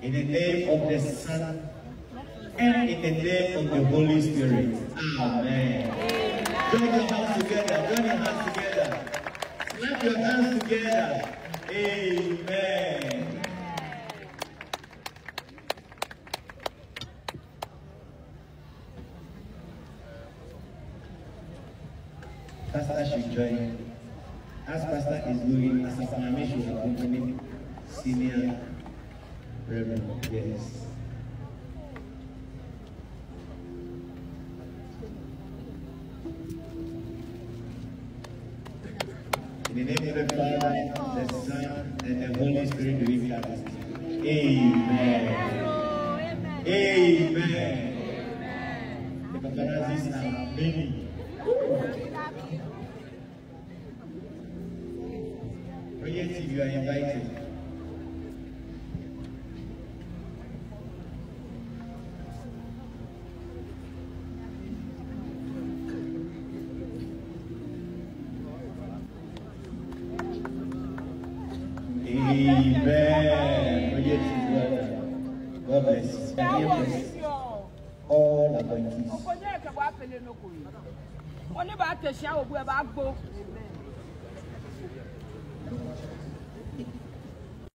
In the name of the Son and in the name of the Holy Spirit. Amen. Join your hands together. Join your hands together. Clap your hands together. Amen. Pastor should join. As Pastor is doing, as a family should accompany senior reverend. Yes. In the name of the Father, the Son, and the Holy Spirit, we give thanks. Amen. Amen. The paparazzi are many. Royal TV, you are invited. Amen. Royal TV, God bless you. All appointees. Only about the shower, we're about both.